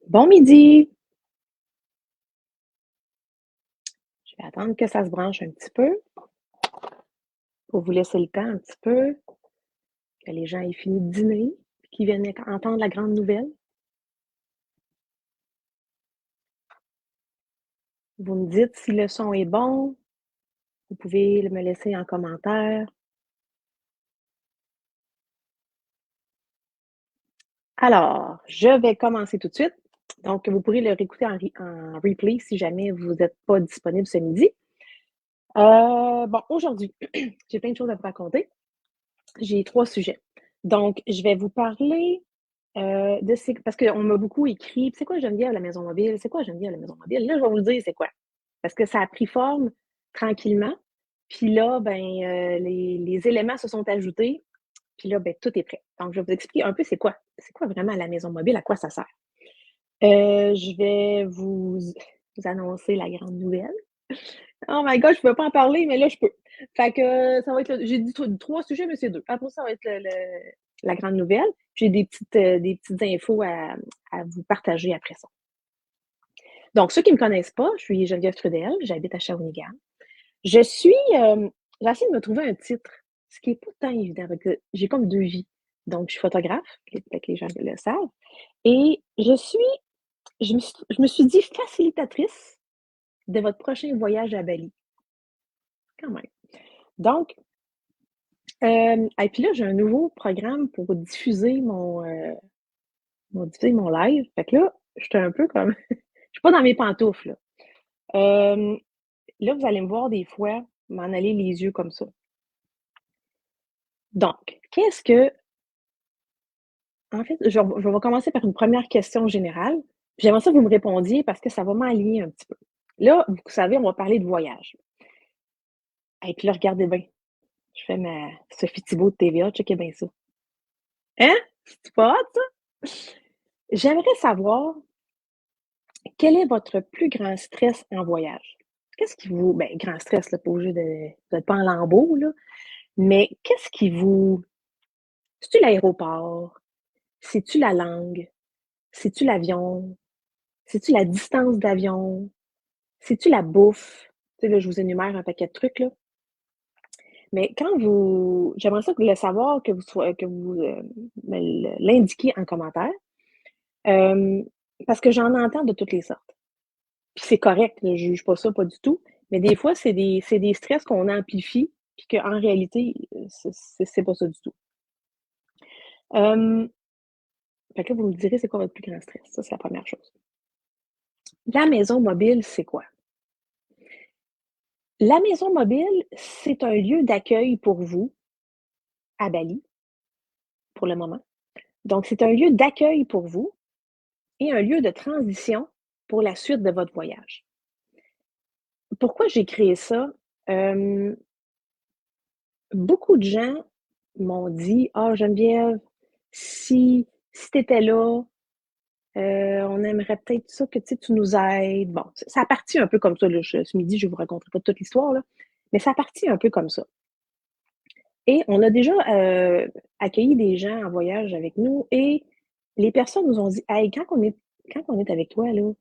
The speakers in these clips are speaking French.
Bon midi! Je vais attendre que ça se branche un petit peu pour vous laisser le temps un petit peu que les gens aient fini de dîner, puis qu'ils viennent entendre la grande nouvelle. Vous me dites si le son est bon, vous pouvez me laisser en commentaire. Alors, je vais commencer tout de suite. Donc, vous pourrez le réécouter en replay si jamais vous n'êtes pas disponible ce midi. Bon, aujourd'hui, j'ai plein de choses à vous raconter. J'ai 3 sujets. Donc, je vais vous parler, de ces parce qu'on m'a beaucoup écrit: «C'est quoi Geneviève la maison mobile? C'est quoi Geneviève la maison mobile?» Là, je vais vous le dire c'est quoi. Parce que ça a pris forme tranquillement, puis là, ben, les éléments se sont ajoutés, puis là, ben, tout est prêt. Donc je vais vous expliquer un peu c'est quoi vraiment la maison mobile, à quoi ça sert. Je vais vous annoncer la grande nouvelle. Oh my god, je pouvais pas en parler, mais là, je peux. Fait que ça va être j'ai dit 3 sujets, mais c'est 2. Après ça va être la grande nouvelle. J'ai des petites infos à vous partager après ça. Donc, ceux qui me connaissent pas, je suis Geneviève Trudel, j'habite à Shawinigan. Je suis, j'ai essayé de me trouver un titre, ce qui est pas tant évident parce que j'ai comme 2 vies. Donc, je suis photographe, fait que les gens le savent et je me suis dit facilitatrice de votre prochain voyage à Bali, quand même. Donc, et puis là, j'ai un nouveau programme pour diffuser mon live. Fait que là, j'étais un peu comme je suis pas dans mes pantoufles, là. Là, vous allez me voir des fois m'en aller les yeux comme ça. Donc, en fait, je vais commencer par une première question générale, puis j'aimerais ça que vous me répondiez parce que ça va m'aligner un petit peu. Là, vous savez, on va parler de voyage. Et puis là, regardez bien, je fais ma Sophie Thibault de TVA, checkez bien ça. Hein? C'est pas hot, ça? J'aimerais savoir quel est votre plus grand stress en voyage? Qu'est-ce qui vous ben, grand stress, là, pas obligé vous êtes pas en lambeaux, là, mais qu'est-ce qui vous c'est-tu l'aéroport? C'est-tu la langue? C'est-tu l'avion? C'est-tu la distance d'avion? C'est-tu la bouffe? Tu sais, là, je vous énumère un paquet de trucs, là. Mais j'aimerais ça le savoir que vous, l'indiquiez en commentaire, hem, parce que j'en entends de toutes les sortes. Puis c'est correct, là, je juge pas ça, pas du tout. Mais des fois, c'est des stress qu'on amplifie, puis qu'en réalité, c'est pas ça du tout. Hem, Fait que là, vous me direz c'est quoi votre plus grand stress? Ça, c'est la première chose. La maison mobile, c'est quoi? La maison mobile, c'est un lieu d'accueil pour vous à Bali, pour le moment. Donc, c'est un lieu d'accueil pour vous et un lieu de transition pour la suite de votre voyage. Pourquoi j'ai créé ça? Hem, Beaucoup de gens m'ont dit: «Ah Geneviève, si tu étais là, on aimerait peut-être ça que, tu sais, tu nous aides». Bon, ça a parti un peu comme ça, là, ce midi, je ne vous raconterai pas toute l'histoire, là, mais ça a parti un peu comme ça et on a déjà, accueilli des gens en voyage avec nous et les personnes nous ont dit: «Hey, quand on est avec toi, là,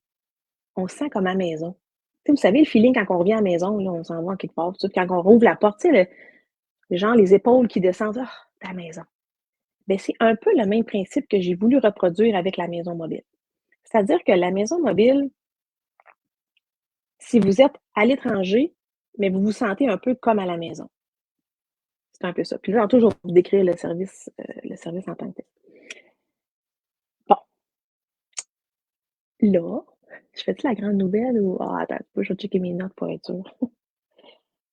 on se sent comme à maison». Tu sais, vous savez, le feeling quand on revient à la maison, là, on s'en va en quelque part, tout quand on rouvre la porte, tu sais, genre les épaules qui descendent: «Ah, ta maison». Ben c'est un peu le même principe que j'ai voulu reproduire avec la maison mobile. C'est-à-dire que la maison mobile, si vous êtes à l'étranger, mais vous vous sentez un peu comme à la maison. C'est un peu ça. Puis là, tantôt, je vais vous décrire le service en tant que tel. Bon, là, je fais-tu la grande nouvelle ou attends un petit peu, je vais checker mes notes pour être sûre.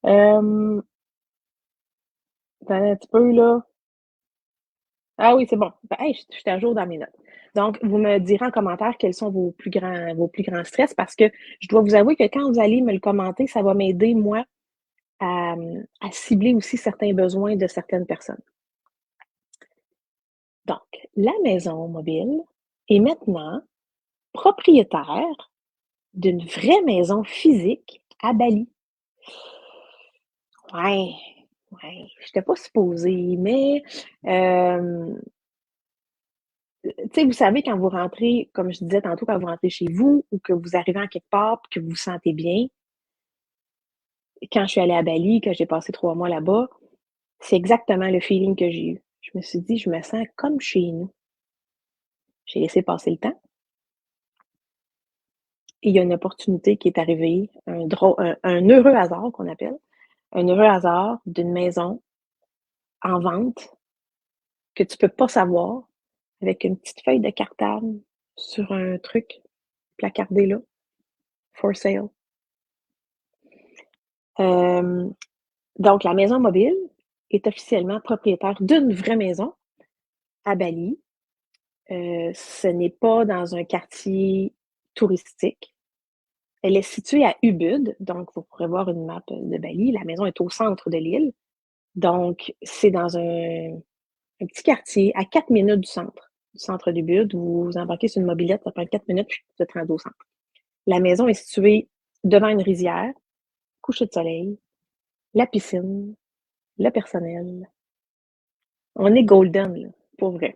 Hem, Attends un petit peu, là. Ah oui, c'est bon. Ben, hey, je suis à jour dans mes notes. Donc, vous me direz en commentaire quels sont vos plus grands stress parce que je dois vous avouer que quand vous allez me le commenter, ça va m'aider, moi, à cibler aussi certains besoins de certaines personnes. Donc, la maison mobile est maintenant propriétaire d'une vraie maison physique à Bali. Ouais, ouais, j'étais pas supposée, mais, hem, Tu sais, vous savez quand vous rentrez, comme je disais tantôt, quand vous rentrez chez vous ou que vous arrivez en quelque part puis que vous vous sentez bien. Quand je suis allée à Bali, que j'ai passé 3 mois là-bas, c'est exactement le feeling que j'ai eu. Je me suis dit: «Je me sens comme chez nous». J'ai laissé passer le temps et il y a une opportunité qui est arrivée, un heureux hasard qu'on appelle, un heureux hasard d'une maison en vente que tu peux pas savoir, avec une petite feuille de cartable sur un truc placardé là, for sale. Hem, donc la maison mobile est officiellement propriétaire d'une vraie maison à Bali. Ce n'est pas dans un quartier touristique. Elle est située à Ubud, donc vous pourrez voir une map de Bali. La maison est au centre de l'île, donc c'est dans un petit quartier à 4 minutes du centre d'Ubud. Vous embarquez sur une mobilette, ça prend 4 minutes, puis vous êtes rendu au centre. La maison est située devant une rizière, coucher de soleil, la piscine, le personnel. On est golden, là, pour vrai.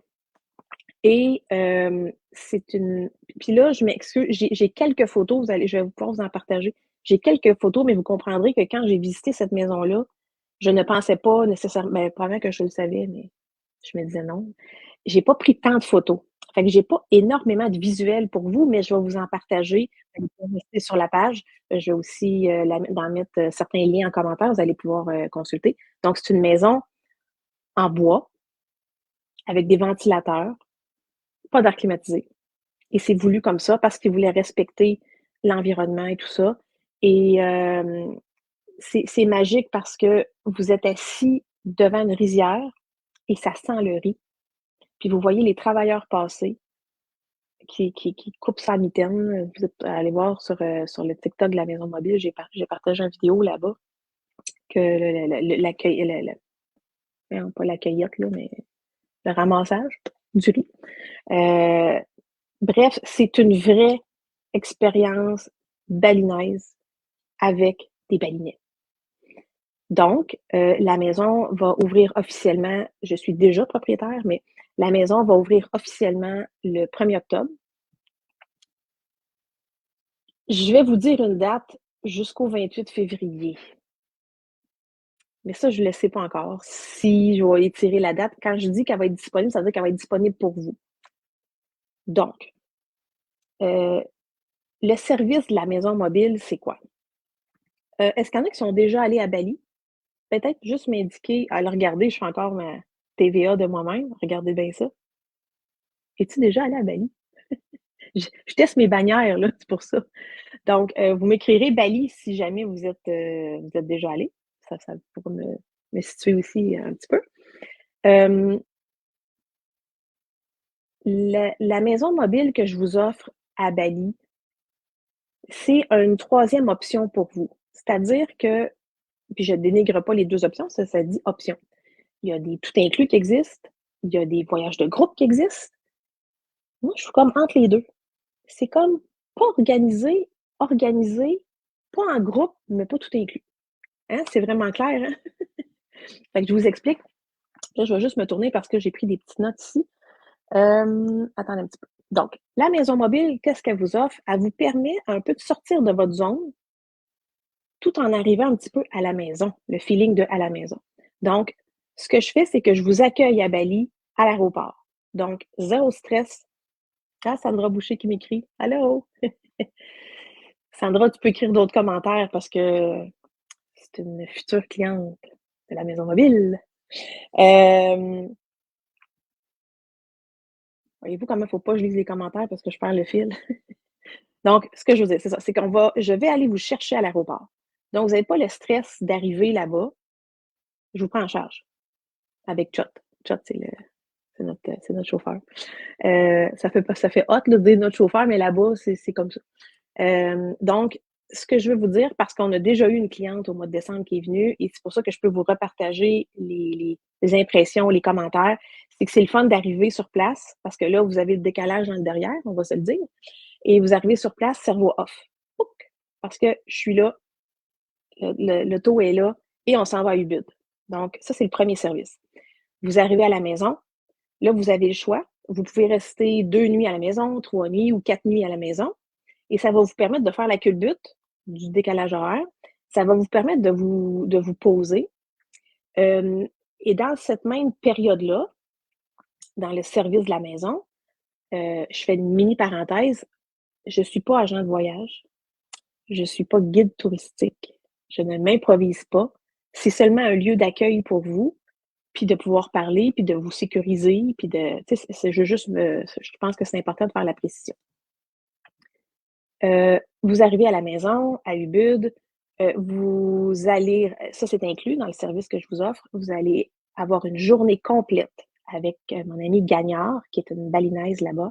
Et c'est une puis là, je m'excuse, j'ai quelques photos, je vais pouvoir vous en partager. J'ai quelques photos, mais vous comprendrez que quand j'ai visité cette maison-là, je ne pensais pas nécessairement ben, probablement que je le savais, mais je me disais: «Non». J'ai pas pris tant de photos. Fait que j'ai pas énormément de visuels pour vous, mais je vais vous en partager. Vous allez pouvoir rester sur la page. Je vais aussi, d'en mettre, certains liens en commentaire, vous allez pouvoir, consulter. Donc c'est une maison en bois avec des ventilateurs, pas d'air climatisé. Et c'est voulu comme ça parce qu'ils voulaient respecter l'environnement et tout ça. Et c'est magique parce que vous êtes assis devant une rizière et ça sent le riz. Puis vous voyez les travailleurs passer qui coupent sa mitaine. Vous êtes allez voir sur le TikTok de la maison mobile, j'ai partagé une vidéo là-bas que l'accueil voyons, pas la cueillette là, mais le ramassage du riz. Heu, bref, c'est une vraie expérience balinaise avec des balinets. Donc, la maison va ouvrir officiellement, je suis déjà propriétaire, mais la maison va ouvrir officiellement le 1er octobre. Je vais vous dire une date jusqu'au 28 février, mais ça, je ne le sais pas encore si je vais étirer la date. Quand je dis qu'elle va être disponible, ça veut dire qu'elle va être disponible pour vous. Donc, heu, le service de la maison mobile, c'est quoi? Est-ce qu'il y en a qui sont déjà allés à Bali? Peut-être juste m'indiquer allez regarder, je fais encore ma TVA de moi-même, regardez bien ça. Es-tu déjà allé à Bali? Je teste mes bannières là, c'est pour ça. Donc, vous m'écrirez Bali si jamais vous êtes déjà allé. Ça pour me situer aussi un petit peu. Hem, la maison mobile que je vous offre à Bali, c'est une troisième option pour vous. C'est-à-dire que puis je dénigre pas les 2 options, ça dit option. Il y a des tout inclus qui existent, il y a des voyages de groupe qui existent. Moi, je suis comme entre les 2. C'est comme pas organisé, organisé, pas en groupe, mais pas tout inclus. Hein? C'est vraiment clair, hein? Fait que je vous explique. Là, je vais juste me tourner parce que j'ai pris des petites notes ici. Attendez un petit peu. Donc, la maison mobile, qu'est-ce qu'elle vous offre? Elle vous permet un peu de sortir de votre zone tout en arrivant un petit peu à la maison, le feeling de à la maison. Donc, ce que je fais, c'est que je vous accueille à Bali, à l'aéroport. Donc, zéro stress. Ah, Sandra Boucher qui m'écrit. Allô? Sandra, tu peux écrire d'autres commentaires parce que c'est une future cliente de la maison mobile. Euh, voyez-vous comment il ne faut pas que je lise les commentaires parce que je perds le fil. Donc, ce que je veux dire, c'est ça, c'est je vais aller vous chercher à l'aéroport. Donc, vous n'avez pas le stress d'arriver là-bas. Je vous prends en charge avec Chot. Chot, c'est notre chauffeur. Ça fait hot là, de dire notre chauffeur, mais là-bas, c'est comme ça. Donc, ce que je veux vous dire, parce qu'on a déjà eu une cliente au mois de décembre qui est venue, et c'est pour ça que je peux vous repartager les impressions, les commentaires, c'est que c'est le fun d'arriver sur place, parce que là, vous avez le décalage dans le derrière, on va se le dire, et vous arrivez sur place, cerveau off. Pouc! Parce que je suis là, l'auto est là, et on s'en va à Ubud. Donc, ça, c'est le premier service. Vous arrivez à la maison, là, vous avez le choix. Vous pouvez rester 2 nuits à la maison, 3 nuits ou 4 nuits à la maison et ça va vous permettre de faire la culbute du décalage horaire. Ça va vous permettre de vous poser. Hem et dans cette même période-là, dans le service de la maison, je fais une mini parenthèse, je suis pas agent de voyage, je suis pas guide touristique, je ne m'improvise pas. C'est seulement un lieu d'accueil pour vous, puis de pouvoir parler, puis de vous sécuriser, puis de tu sais, je veux juste je pense que c'est important de faire la précision. Vous arrivez à la maison, à Ubud, vous allez ça, c'est inclus dans le service que je vous offre. Vous allez avoir une journée complète avec, mon amie Gagnard, qui est une balinaise là-bas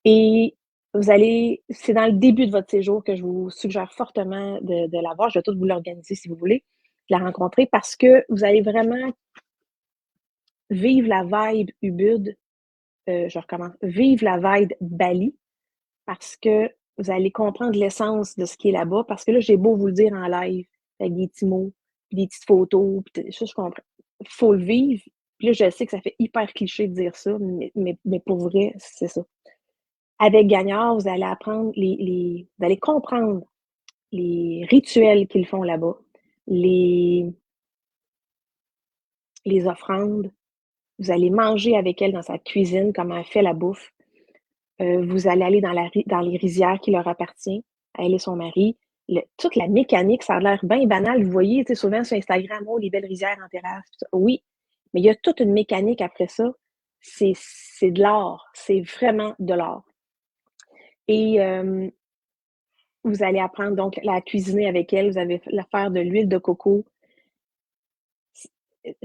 et vous allez c'est dans le début de votre séjour que je vous suggère fortement de la voir. Je vais tout vous l'organiser si vous voulez, la rencontrer parce que vous allez vraiment vivre la vibe Ubud, je recommence, vivre la vibe Bali parce que vous allez comprendre l'essence de ce qui est là-bas. Parce que là, j'ai beau vous le dire en live, avec des petits mots, puis des petites photos, puis ça, je comprends. Faut le vivre. Puis là, je sais que ça fait hyper cliché de dire ça, mais pour vrai, c'est ça. Avec Gagnard, vous allez apprendre vous allez comprendre les rituels qu'ils font là-bas, les, les offrandes. Vous allez manger avec elle dans sa cuisine, comment elle fait la bouffe. Vous allez aller dans les rizières qui leur appartient, à elle et son mari. Toute la mécanique, ça a l'air bien banal. Vous voyez, tu sais, souvent sur Instagram, oh, les belles rizières en terrasse. Oui, mais il y a toute une mécanique après ça. C'est de l'art. C'est vraiment de l'art. Et vous allez apprendre donc à cuisiner avec elle. Vous allez faire de l'huile de coco.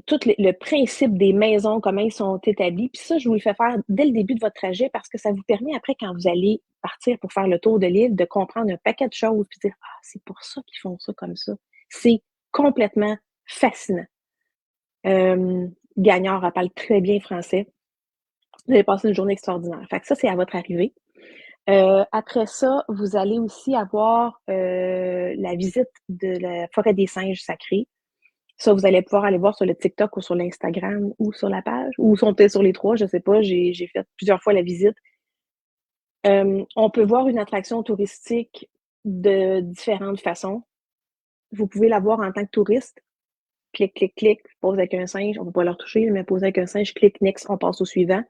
Tout le principe des maisons, comment ils sont établis. Puis ça, je vous le fais faire dès le début de votre trajet parce que ça vous permet après, quand vous allez partir pour faire le tour de l'île, de comprendre un paquet de choses puis dire: «Ah, c'est pour ça qu'ils font ça comme ça». C'est complètement fascinant. Gagnard, elle parle très bien français. Vous allez passer une journée extraordinaire. Fait que ça, c'est à votre arrivée. Après ça, vous allez aussi avoir, la visite de la forêt des singes sacrés. Ça, vous allez pouvoir aller voir sur le TikTok ou sur l'Instagram ou sur la page ou sont peut-être sur les 3, je sais pas, j'ai fait plusieurs fois la visite. On peut voir une attraction touristique de différentes façons. Vous pouvez la voir en tant que touriste, clic, clic, clic, pose avec un singe, on ne peut pas leur toucher, mais pose avec un singe, clic, next, on passe au suivant.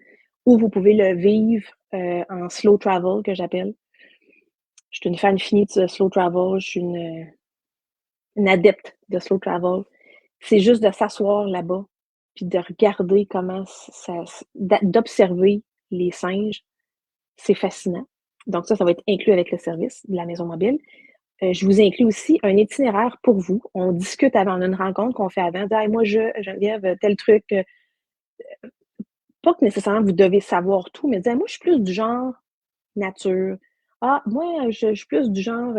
Ou vous pouvez le vivre, en slow travel que j'appelle. Je suis une fan finie de slow travel, je suis une adepte de slow travel. C'est juste de s'asseoir là-bas, puis de regarder comment d'observer les singes, c'est fascinant. Donc ça va être inclus avec le service de la maison mobile. Je vous inclus aussi un itinéraire pour vous. On discute avant, on a une rencontre qu'on fait avant, dire: «Hey, moi, Geneviève, tel truc», pas que nécessairement vous devez savoir tout, mais dire: «Moi, je suis plus du genre nature. Ah, moi, je suis plus du genre,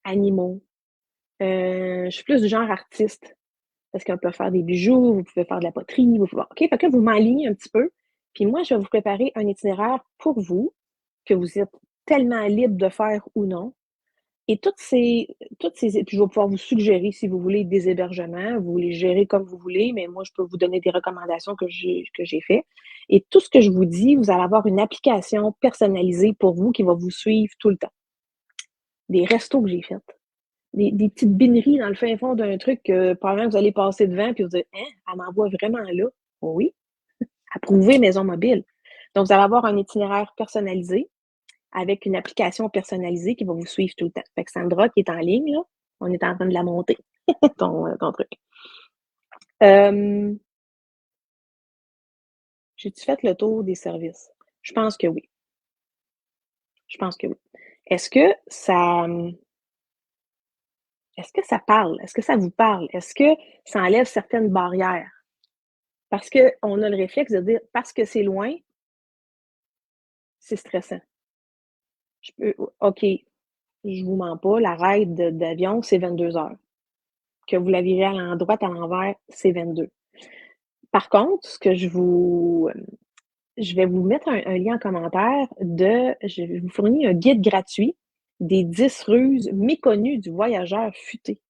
animaux. Je suis plus du genre artiste». Parce qu'on peut faire des bijoux, vous pouvez faire de la poterie, vous pouvez OK, fait que vous m'alignez un petit peu, puis moi, je vais vous préparer un itinéraire pour vous, que vous êtes tellement libre de faire ou non et toutes ces puis je vais pouvoir vous suggérer, si vous voulez, des hébergements, vous les gérez comme vous voulez, mais moi, je peux vous donner des recommandations que j'ai fait et tout ce que je vous dis, vous allez avoir une application personnalisée pour vous qui va vous suivre tout le temps. Des restos que j'ai faits. Des petites bineries dans le fin fond d'un truc que probablement vous allez passer devant puis vous dire: «Hein, elle m'envoie vraiment là?» Oui, approuvé maison mobile. Donc vous allez avoir un itinéraire personnalisé avec une application personnalisée qui va vous suivre tout le temps. Fait que Sandra qui est en ligne là, on est en train de la monter, ton truc. Hem, j'ai-tu fait le tour des services? Je pense que oui, je pense que oui. Est-ce que ça, est-ce que ça parle? Est-ce que ça vous parle? Est-ce que ça enlève certaines barrières? Parce qu'on a le réflexe de dire: «Parce que c'est loin, c'est stressant». Je peux OK, je vous mens pas, la ride d'avion, c'est 22 heures. Que vous la virez à l'endroit, à l'envers, c'est 22. Par contre, ce que je vais vous mettre un lien en commentaire je vous fournis un guide gratuit des 10 ruses méconnues du voyageur futé,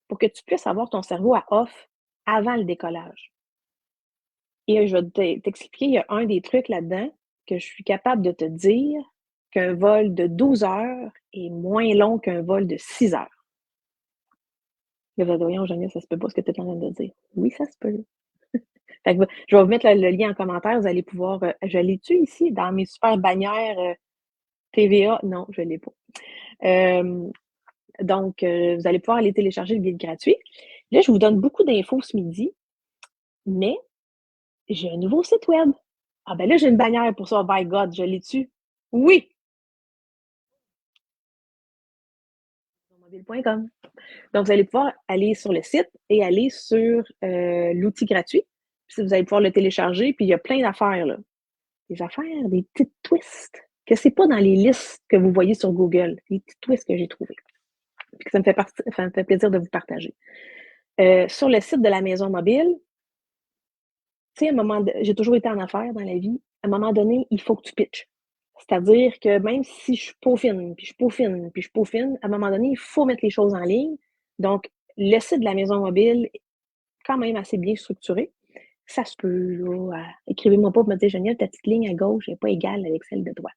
pour que tu puisses avoir ton cerveau à off avant le décollage. Et je vais t'expliquer, il y a un des trucs là-dedans que je suis capable de te dire qu'un vol de 12 heures est moins long qu'un vol de 6 heures. Là, vous allez dire: «Voyons, Geneviève, ça se peut pas ce que tu es en train de dire». Oui, ça se peut. Fait que je vais vous mettre le lien en commentaire, vous allez pouvoir, je l'ai-tu ici dans mes super bannières, TVA? Non, je l'ai pas. Donc, vous allez pouvoir aller télécharger le guide gratuit. Là, je vous donne beaucoup d'infos ce midi, mais j'ai un nouveau site web. Ah ben là, j'ai une bannière pour ça. Oh my God, je l'ai-tu? Oui! Mobile.com. Donc, vous allez pouvoir aller sur le site et aller sur l'outil gratuit. Puis vous allez pouvoir le télécharger, puis il y a plein d'affaires, là. Des affaires, des petites twists, que c'est pas dans les listes que vous voyez sur Google. Des petits twists que j'ai trouvés. Puis que ça me fait plaisir de vous partager. Sur le site de la maison mobile, tu sais, j'ai toujours été en affaires dans la vie. À un moment donné, il faut que tu pitches. C'est-à-dire que même si je peaufine, puis je peaufine, puis je peaufine, à un moment donné, il faut mettre les choses en ligne. Donc, le site de la maison mobile est quand même assez bien structuré. Ça se peut, là, écrivez-moi pas pour me dire: «Geneviève, ta petite ligne à gauche n'est pas égale avec celle de droite».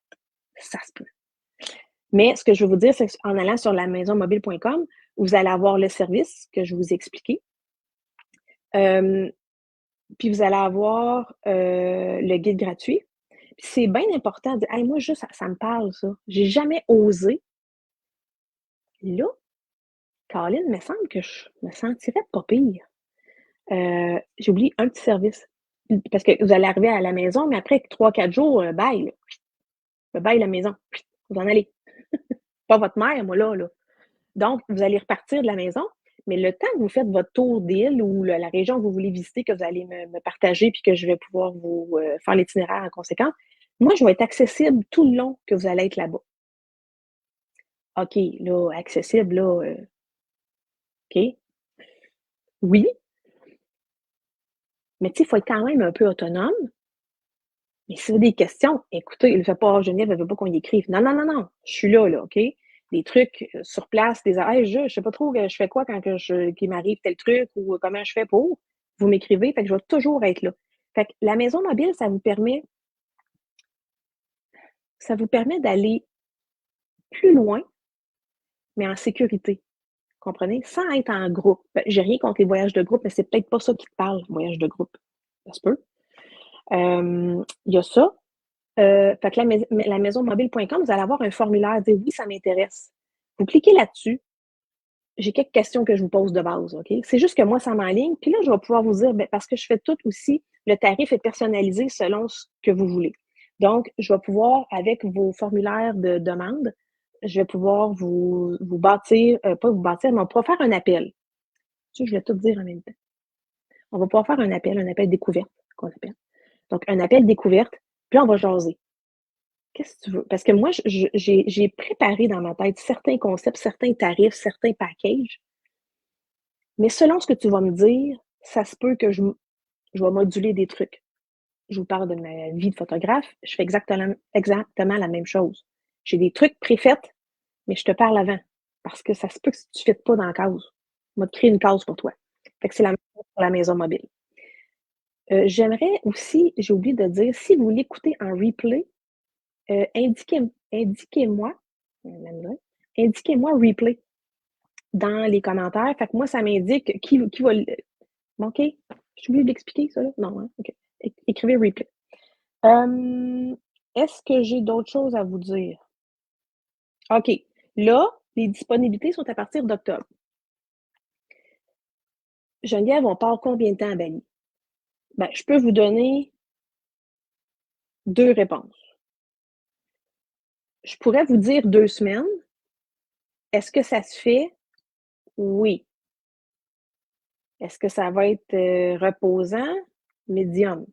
Ça se peut. Mais ce que je veux vous dire, c'est qu'en allant sur lamaisonmobile.com, vous allez avoir le service que je vous ai expliqué. Puis vous allez avoir, le guide gratuit. Puis c'est bien important de «Hey, moi juste ça me parle ça». J'ai jamais osé. Là, Caroline, me semble que je me sentirais pas pire. J'ai oublié un petit service. Parce que vous allez arriver à la maison, mais après 3-4 jours, bye, là. Bye la maison. Vous en allez. Pas votre mère, moi là. Donc, vous allez repartir de la maison, mais le temps que vous faites votre tour d'île ou la région que vous voulez visiter, que vous allez me partager, puis que je vais pouvoir vous faire l'itinéraire en conséquence, moi, je vais être accessible tout le long que vous allez être là-bas. OK, là, accessible, là, OK, oui, mais tu sais, il faut être quand même un peu autonome. Mais si vous avez des questions, écoutez, ne faites pas: «Ah, Geneviève, elle veut pas qu'on y écrive». Non, non, non, non, je suis là, OK? Des trucs, sur place, des «Hey, je sais pas trop, je fais quoi quand qu'il m'arrive tel truc ou comment je fais pour?» Vous m'écrivez, fait que je vais toujours être là. Fait que la maison mobile, ça vous permet d'aller plus loin, mais en sécurité, comprenez? Sans être en groupe. J'ai rien contre les voyages de groupe, mais c'est peut-être pas ça qui te parle, voyage de groupe. Ça se peut. Il y a ça. Fait que la maisonmobile.com, vous allez avoir un formulaire, dire: «Oui, ça m'intéresse». Vous cliquez là-dessus. J'ai quelques questions que je vous pose de base, OK? C'est juste que moi, ça m'enligne. Puis là, je vais pouvoir vous dire, ben, parce que je fais tout aussi, le tarif est personnalisé selon ce que vous voulez. Donc, je vais pouvoir, avec vos formulaires de demande, je vais pouvoir vous bâtir, pas vous bâtir, mais on pourra faire un appel. Ça, je vais tout dire en même temps. On va pouvoir faire un appel découverte, qu'on appelle. Donc, un appel découverte, puis là, on va jaser. Qu'est-ce que tu veux? Parce que moi, j'ai préparé dans ma tête certains concepts, certains tarifs, certains packages, mais selon ce que tu vas me dire, ça se peut que je vais moduler des trucs. Je vous parle de ma vie de photographe, je fais exactement la même chose. J'ai des trucs préfaits, mais je te parle avant, parce que ça se peut que tu ne fittes pas dans la case. On va te créer une case pour toi. Fait que c'est la même chose pour la maison mobile. J'aimerais aussi, j'ai oublié de dire, si vous l'écoutez en replay, indiquez-moi, indiquez-moi replay dans les commentaires. Fait que moi, ça m'indique qui va OK. J'ai oublié de l'expliquer ça là? Non, hein? OK. Écrivez replay. Est-ce que j'ai d'autres choses à vous dire? OK. Là, les disponibilités sont à partir d'octobre. Geneviève, on part combien de temps à Bali? Ben, je peux vous donner 2 réponses. Je pourrais vous dire 2 semaines. Est-ce que ça se fait? Oui. Est-ce que ça va être, reposant? Médium.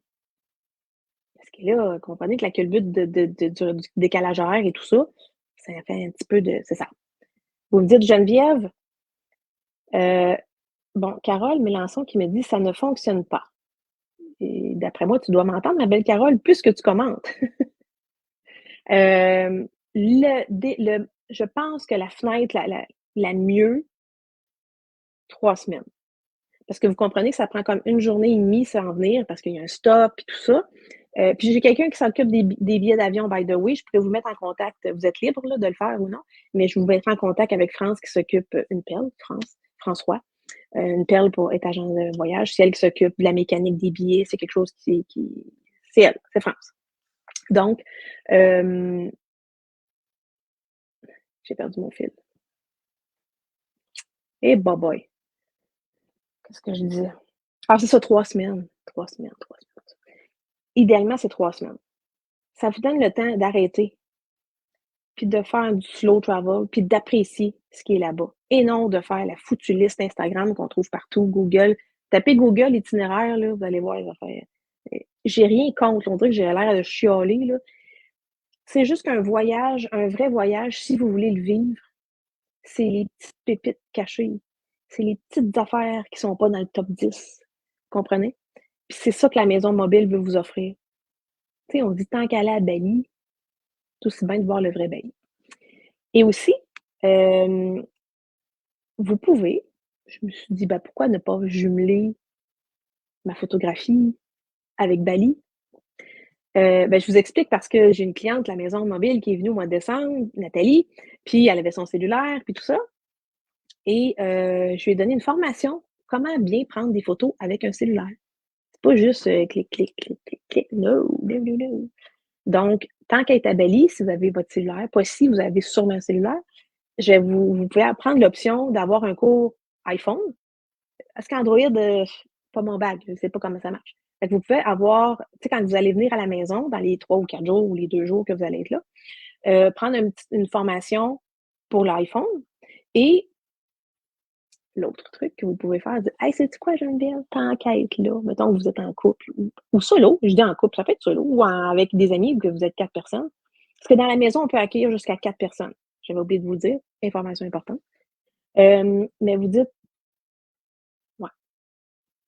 Parce que là, comprenez que la culbute du décalage horaire et tout ça, ça fait un petit peu de c'est ça. Vous me dites: «Geneviève, heu» bon, Carole Mélenchon qui me dit: «Ça ne fonctionne pas». Et d'après moi, tu dois m'entendre, ma belle Carole, puisque tu commentes. Hem, je pense que la fenêtre la mieux, 3 semaines. parce que vous comprenez que ça prend comme 1 journée et demie sans venir parce qu'il y a un stop et tout ça. Puis j'ai quelqu'un qui s'occupe des billets d'avion, by the way. Je pourrais vous mettre en contact. Vous êtes libre là, de le faire ou non, mais je vous mettrai en contact avec France qui s'occupe, une perle, François, une perle pour être agent de voyage. C'est elle qui s'occupe de la mécanique des billets. C'est quelque chose c'est elle, c'est France. Donc, j'ai perdu mon fil. Et boy, qu'est-ce que je disais? Ah, c'est ça, 3 semaines. 3 semaines, 3 semaines. Idéalement, c'est 3 semaines. Ça vous donne le temps d'arrêter, puis de faire du slow travel, puis d'apprécier ce qui est là-bas. Et non de faire la foutue liste Instagram qu'on trouve partout, Google. Tapez Google itinéraire, là, vous allez voir les affaires. J'ai rien contre, on dirait que j'ai l'air de chialer, là. C'est juste qu'un voyage, un vrai voyage, si vous voulez le vivre, c'est les petites pépites cachées. C'est les petites affaires qui sont pas dans le top 10. Comprenez? Puis c'est ça que la maison mobile veut vous offrir. Tu sais, on dit tant qu'aller à Bali, c'est aussi bien de voir le vrai Bali. Et aussi, vous pouvez, je me suis dit, ben, pourquoi ne pas jumeler ma photographie avec Bali? Ben, je vous explique parce que j'ai une cliente de la maison mobile qui est venue au mois de décembre, Nathalie, puis elle avait son cellulaire, puis tout ça. Et je lui ai donné une formation, comment bien prendre des photos avec un cellulaire. C'est pas juste clic, clic, clic, clic, clic. No, no, no, no. Donc, tant qu'à être à Bali, si vous avez votre cellulaire, pas si vous avez sûrement un cellulaire, vous pouvez prendre l'option d'avoir un cours iPhone. Parce qu'Android, pas mon bag, je ne sais pas comment ça marche. Fait que vous pouvez avoir, tu sais, quand vous allez venir à la maison, dans les 3 ou 4 jours ou les 2 jours que vous allez être là, prendre une formation pour l'iPhone. Et l'autre truc que vous pouvez faire, dire hey, sais-tu quoi, Geneviève, tant qu'à être là, mettons que vous êtes en couple ou solo, je dis en couple, ça peut être solo, ou avec des amis, ou que vous êtes 4 personnes. Parce que dans la maison, on peut accueillir jusqu'à 4 personnes. J'avais oublié de vous le dire, information importante. Mais vous dites, ouais,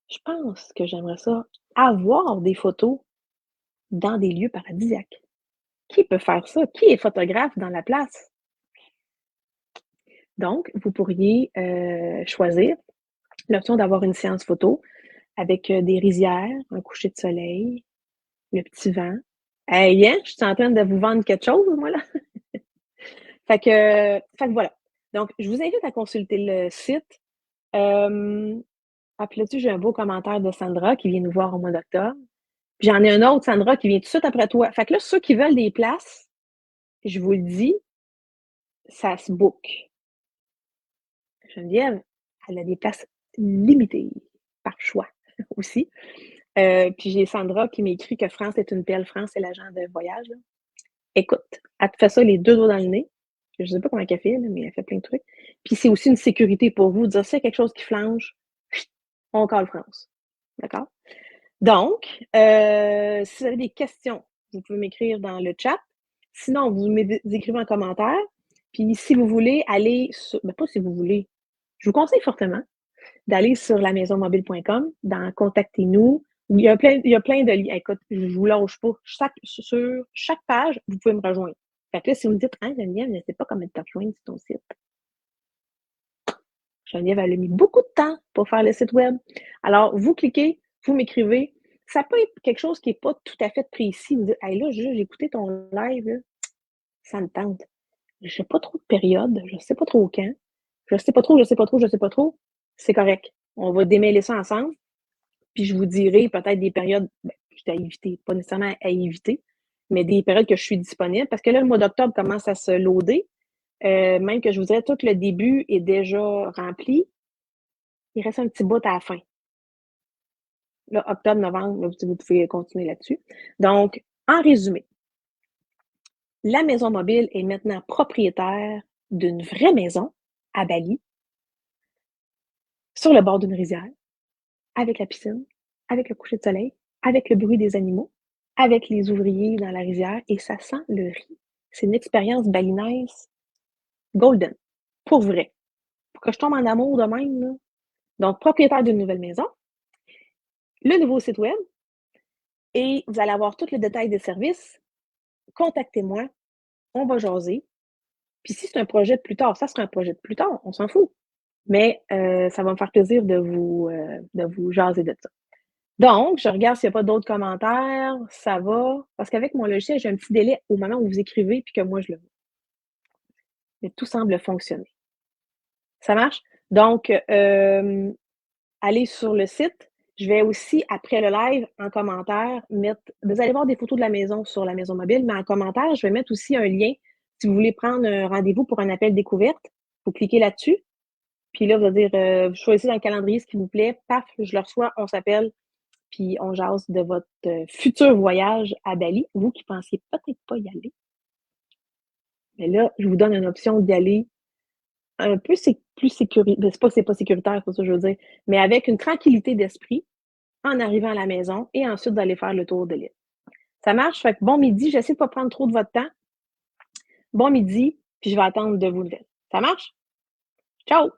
je pense que j'aimerais ça avoir des photos dans des lieux paradisiaques. Qui peut faire ça? Qui est photographe dans la place? Donc, vous pourriez choisir l'option d'avoir une séance photo avec des rizières, un coucher de soleil, le petit vent. Hey, hein? Je suis en train de vous vendre quelque chose, moi, là? Fait que voilà. Donc, je vous invite à consulter le site. Puis là-dessus, j'ai un beau commentaire de Sandra qui vient nous voir au mois d'octobre. Puis j'en ai un autre, Sandra, qui vient tout de suite après toi. Fait que là, ceux qui veulent des places, je vous le dis, ça se book. Geneviève, elle a des places limitées, par choix aussi. Puis j'ai Sandra qui m'écrit que France est une perle. France, c'est l'agent de voyage. Là. Écoute, elle te fait ça les 2 doigts dans le nez. Je sais pas comment elle fait, là, mais elle fait plein de trucs. Puis c'est aussi une sécurité pour vous. Dire, s'il y a quelque chose qui flanche, on colle France. D'accord? Donc, si vous avez des questions, vous pouvez m'écrire dans le chat. Sinon, vous m'écrivez en commentaire. Puis si vous voulez aller sur... Ben, pas si vous voulez. Je vous conseille fortement d'aller sur lamaisonmobile.com, dans Contactez-nous. Il y a plein de liens. Écoute, je ne vous lâche pas. Sur chaque page, vous pouvez me rejoindre. Fait que là, si vous me dites, hein, Geneviève, je ne sais pas comment te rejoindre sur ton site. Geneviève, elle a mis beaucoup de temps pour faire le site web. Alors, vous cliquez, vous m'écrivez. Ça peut être quelque chose qui n'est pas tout à fait précis. Vous dites, hey, là, j'ai écouté ton live, là. Ça me tente. Je sais pas trop de période, je sais pas trop quand. Je sais pas trop, je sais pas trop, je sais pas trop. C'est correct. On va démêler ça ensemble. Puis je vous dirai peut-être des périodes, ben, à éviter, pas nécessairement à éviter, mais des périodes que je suis disponible. Parce que là, le mois d'octobre commence à se loader. Même que je vous dirais, tout le début est déjà rempli. Il reste un petit bout à la fin. Là, octobre, novembre, vous pouvez continuer là-dessus. Donc, en résumé, la maison mobile est maintenant propriétaire d'une vraie maison à Bali, sur le bord d'une rizière, avec la piscine, avec le coucher de soleil, avec le bruit des animaux, avec les ouvriers dans la rizière, et ça sent le riz. C'est une expérience balinaise golden, pour vrai. Pour que je tombe en amour de même, là. Donc, propriétaire d'une nouvelle maison, le nouveau site web, et vous allez avoir tous les détails des services. Contactez-moi, on va jaser. Puis si c'est un projet de plus tard, ça sera un projet de plus tard, on s'en fout. mais ça va me faire plaisir de vous jaser de ça. Donc, je regarde s'il y a pas d'autres commentaires, ça va, parce qu'avec mon logiciel, j'ai un petit délai au moment où vous écrivez puis que moi je le vois. Mais tout semble fonctionner. Ça marche? Donc, allez sur le site. Je vais aussi, après le live, en commentaire, mettre vous allez voir des photos de la maison sur la maison mobile, mais en commentaire, je vais mettre aussi un lien. Si vous voulez prendre un rendez-vous pour un appel découverte, vous cliquez là-dessus, puis là, vous allez dire, vous choisissez dans le calendrier ce qui vous plaît, paf, je le reçois, on s'appelle, puis on jase de votre futur voyage à Bali. Vous qui pensiez peut-être pas y aller, mais là, je vous donne une option d'y aller un peu plus sécuritaire. C'est pas que c'est pas sécuritaire, c'est pas ça que je veux dire, mais avec une tranquillité d'esprit en arrivant à la maison et ensuite d'aller faire le tour de l'île. Ça marche? Fait que bon midi, j'essaie de pas prendre trop de votre temps. Bon midi, puis je vais attendre de vos nouvelles. Ça marche? Ciao!